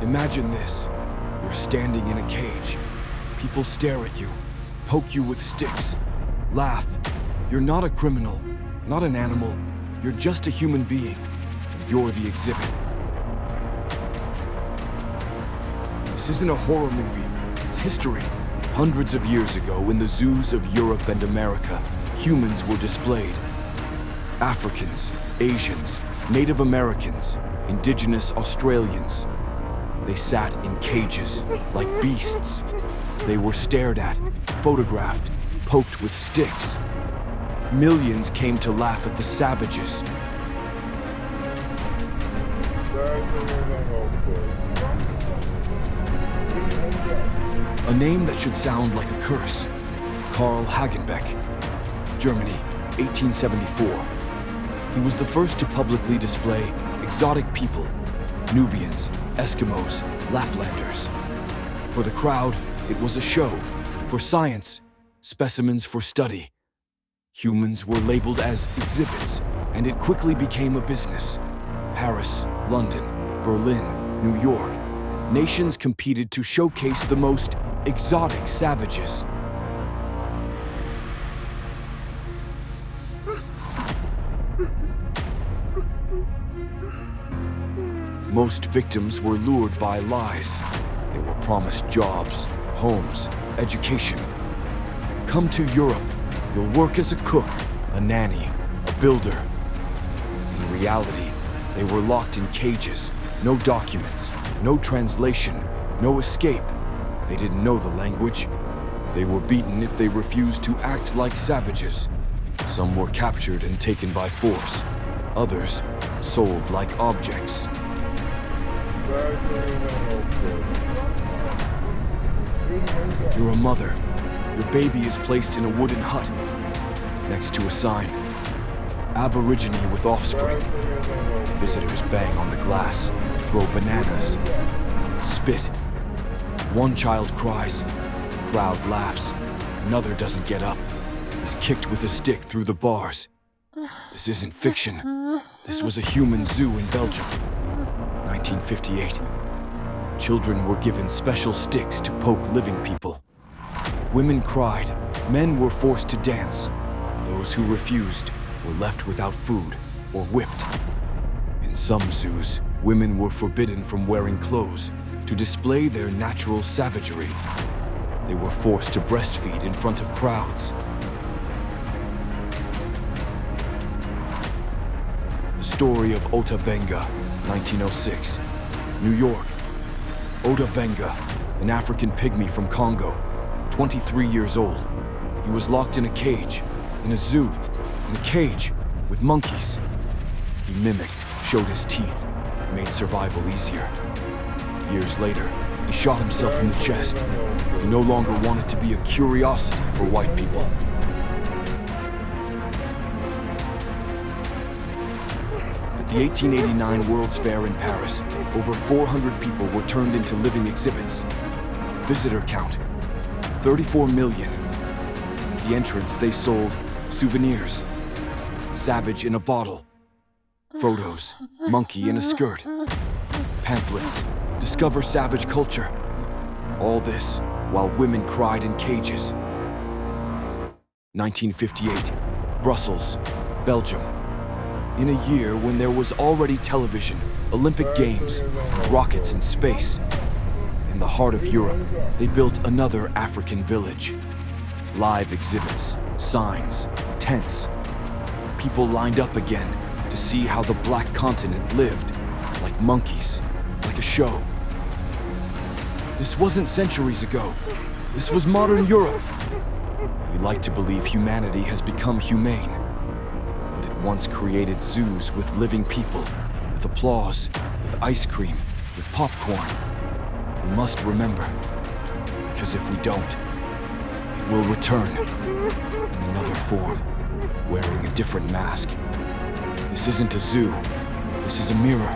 Imagine this. You're standing in a cage. People stare at you, poke you with sticks, laugh. You're not a criminal, not an animal. You're just a human being, and you're the exhibit. This isn't a horror movie, it's history. Hundreds of years ago, in the zoos of Europe and America, humans were displayed. Africans, Asians, Native Americans, Indigenous Australians. They sat in cages, like beasts. They were stared at, photographed, poked with sticks. Millions came to laugh at the savages. A name that should sound like a curse. Karl Hagenbeck, Germany, 1874. He was the first to publicly display exotic people, Nubians, Eskimos, Laplanders. For the crowd, it was a show. For science, specimens for study. Humans were labeled as exhibits, and it quickly became a business. Paris, London, Berlin, New York. Nations competed to showcase the most exotic savages. Most victims were lured by lies. They were promised jobs, homes, education. Come to Europe, you'll work as a cook, a nanny, a builder. In reality, they were locked in cages, no documents, no translation, no escape. They didn't know the language. They were beaten if they refused to act like savages. Some were captured and taken by force. Others sold like objects. You're a mother. Your baby is placed in a wooden hut next to a sign. Aborigine with offspring. Visitors bang on the glass, throw bananas, spit. One child cries, crowd laughs. Another doesn't get up. He's kicked with a stick through the bars. This isn't fiction. This was a human zoo in Belgium. 1958. Children were given special sticks to poke living people. Women cried. Men were forced to dance. Those who refused were left without food or whipped. In some zoos, women were forbidden from wearing clothes to display their natural savagery. They were forced to breastfeed in front of crowds. The story of Ota Benga, 1906, New York. Ota Benga, an African pygmy from Congo, 23 years old. He was locked in a cage, in a zoo, in a cage, with monkeys. He mimicked, showed his teeth, made survival easier. Years later, he shot himself in the chest. He no longer wanted to be a curiosity for white people. At the 1889 World's Fair in Paris, over 400 people were turned into living exhibits. Visitor count, 34 million. At the entrance, they sold souvenirs. Savage in a bottle. Photos, monkey in a skirt. Pamphlets, discover savage culture. All this while women cried in cages. 1958, Brussels, Belgium. In a year when there was already television, Olympic Games, and rockets in space. In the heart of Europe, they built another African village. Live exhibits, signs, tents. People lined up again to see how the Black Continent lived, like monkeys, like a show. This wasn't centuries ago. This was modern Europe. We like to believe humanity has become humane, but it once created zoos with living people, with applause, with ice cream, with popcorn. We must remember, because if we don't, it will return in another form, wearing a different mask. This isn't a zoo. This is a mirror.